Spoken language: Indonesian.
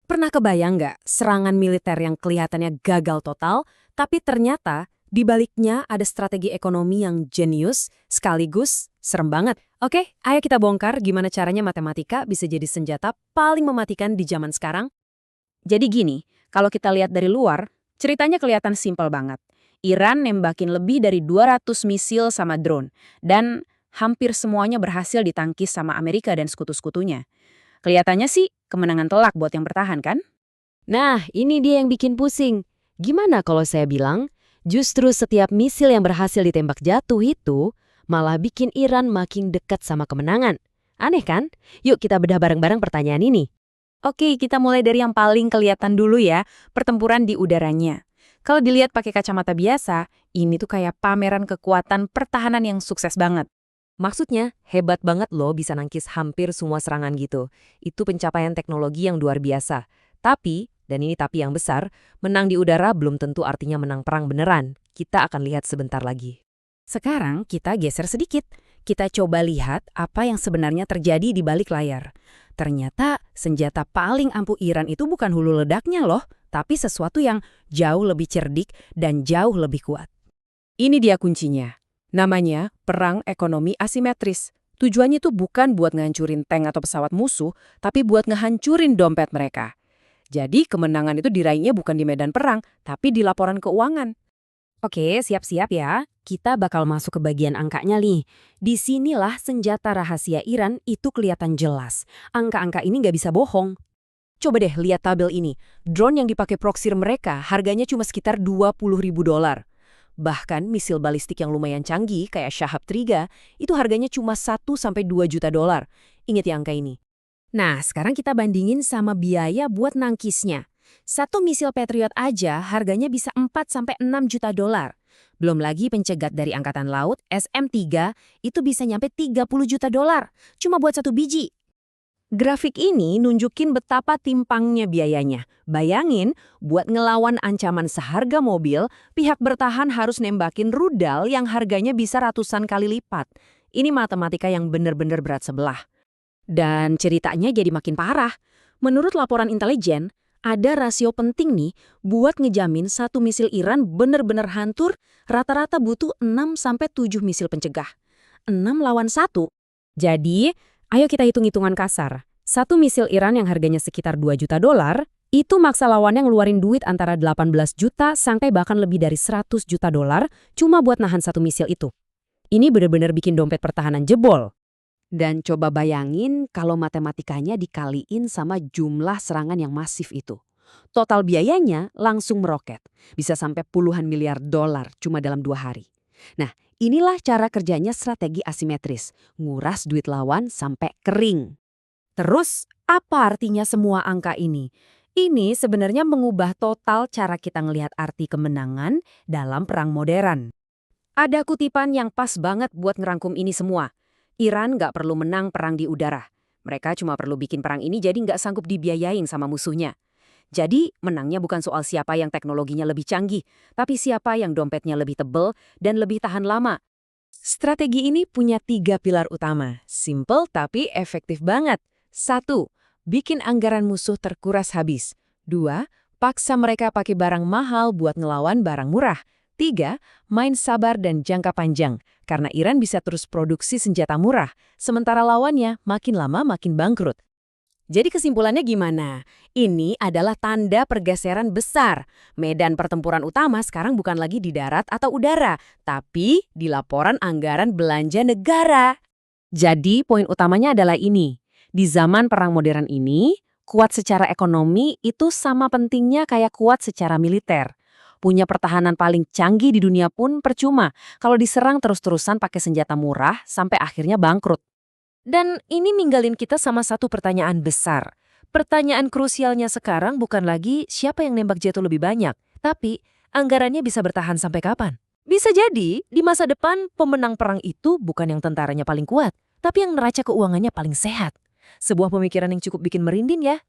Pernah kebayang nggak serangan militer yang kelihatannya gagal total, tapi ternyata di baliknya ada strategi ekonomi yang jenius, sekaligus serem banget. Oke, ayo kita bongkar gimana caranya matematika bisa jadi senjata paling mematikan di zaman sekarang. Jadi gini, kalau kita lihat dari luar, ceritanya kelihatan simpel banget. Iran nembakin lebih dari 200 misil sama drone, dan hampir semuanya berhasil ditangkis sama Amerika dan sekutu-sekutunya. Kelihatannya sih kemenangan telak buat yang bertahan kan? Nah, ini dia yang bikin pusing. Gimana kalau saya bilang, justru setiap misil yang berhasil ditembak jatuh itu malah bikin Iran makin dekat sama kemenangan. Aneh kan? Yuk kita bedah bareng-bareng pertanyaan ini. Oke, kita mulai dari yang paling kelihatan dulu ya, pertempuran di udaranya. Kalau dilihat pakai kacamata biasa, ini tuh kayak pameran kekuatan pertahanan yang sukses banget. Maksudnya, hebat banget loh bisa nangkis hampir semua serangan gitu. Itu pencapaian teknologi yang luar biasa. Tapi, dan ini tapi yang besar, menang di udara belum tentu artinya menang perang beneran. Kita akan lihat sebentar lagi. Sekarang kita geser sedikit. Kita coba lihat apa yang sebenarnya terjadi di balik layar. Ternyata senjata paling ampuh Iran itu bukan hulu ledaknya loh, tapi sesuatu yang jauh lebih cerdik dan jauh lebih kuat. Ini dia kuncinya. Namanya perang ekonomi asimetris. Tujuannya itu bukan buat ngancurin tank atau pesawat musuh, tapi buat ngehancurin dompet mereka. Jadi kemenangan itu diraihnya bukan di medan perang, tapi di laporan keuangan. Oke, siap-siap ya. Kita bakal masuk ke bagian angkanya nih. Disinilah senjata rahasia Iran itu kelihatan jelas. Angka-angka ini nggak bisa bohong. Coba deh lihat tabel ini. Drone yang dipakai proxy mereka harganya cuma sekitar $20.000. Bahkan misil balistik yang lumayan canggih kayak Shahab 3 itu harganya cuma 1–2 juta dolar. Ingat ya angka ini. Nah, sekarang kita bandingin sama biaya buat nangkisnya. Satu misil Patriot aja harganya bisa 4–6 juta dolar. Belum lagi pencegat dari Angkatan Laut, SM-3, itu bisa nyampe 30 juta dolar. Cuma buat satu biji. Grafik ini nunjukin betapa timpangnya biayanya. Bayangin, buat ngelawan ancaman seharga mobil, pihak bertahan harus nembakin rudal yang harganya bisa ratusan kali lipat. Ini matematika yang bener-bener berat sebelah. Dan ceritanya jadi makin parah. Menurut laporan intelijen, ada rasio penting nih buat ngejamin satu misil Iran bener-bener hancur, rata-rata butuh 6–7 misil pencegah. 6 lawan 1. Jadi, ayo kita hitung-hitungan kasar. Satu misil Iran yang harganya sekitar 2 juta dolar, itu maksa lawannya ngeluarin duit antara 18 juta sampai bahkan lebih dari 100 juta dolar cuma buat nahan satu misil itu. Ini benar-benar bikin dompet pertahanan jebol. Dan coba bayangin kalau matematikanya dikaliin sama jumlah serangan yang masif itu. Total biayanya langsung meroket. Bisa sampai puluhan miliar dolar cuma dalam 2 hari. Nah, inilah cara kerjanya strategi asimetris. Nguras duit lawan sampai kering. Terus, apa artinya semua angka ini? Ini sebenarnya mengubah total cara kita ngelihat arti kemenangan dalam perang modern. Ada kutipan yang pas banget buat ngerangkum ini semua. Iran nggak perlu menang perang di udara. Mereka cuma perlu bikin perang ini jadi nggak sanggup dibiayain sama musuhnya. Jadi, menangnya bukan soal siapa yang teknologinya lebih canggih, tapi siapa yang dompetnya lebih tebal dan lebih tahan lama. Strategi ini punya 3 pilar utama. Simple tapi efektif banget. 1. Bikin anggaran musuh terkuras habis. 2. Paksa mereka pakai barang mahal buat ngelawan barang murah. 3. Main sabar dan jangka panjang, karena Iran bisa terus produksi senjata murah, sementara lawannya makin lama makin bangkrut. Jadi kesimpulannya gimana? Ini adalah tanda pergeseran besar. Medan pertempuran utama sekarang bukan lagi di darat atau udara, tapi di laporan anggaran belanja negara. Jadi poin utamanya adalah ini. Di zaman perang modern ini, kuat secara ekonomi itu sama pentingnya kayak kuat secara militer. Punya pertahanan paling canggih di dunia pun percuma kalau diserang terus-terusan pakai senjata murah sampai akhirnya bangkrut. Dan ini ninggalin kita sama satu pertanyaan besar. Pertanyaan krusialnya sekarang bukan lagi siapa yang nembak jatuh lebih banyak, tapi anggarannya bisa bertahan sampai kapan? Bisa jadi di masa depan pemenang perang itu bukan yang tentaranya paling kuat, tapi yang neraca keuangannya paling sehat. Sebuah pemikiran yang cukup bikin merinding ya.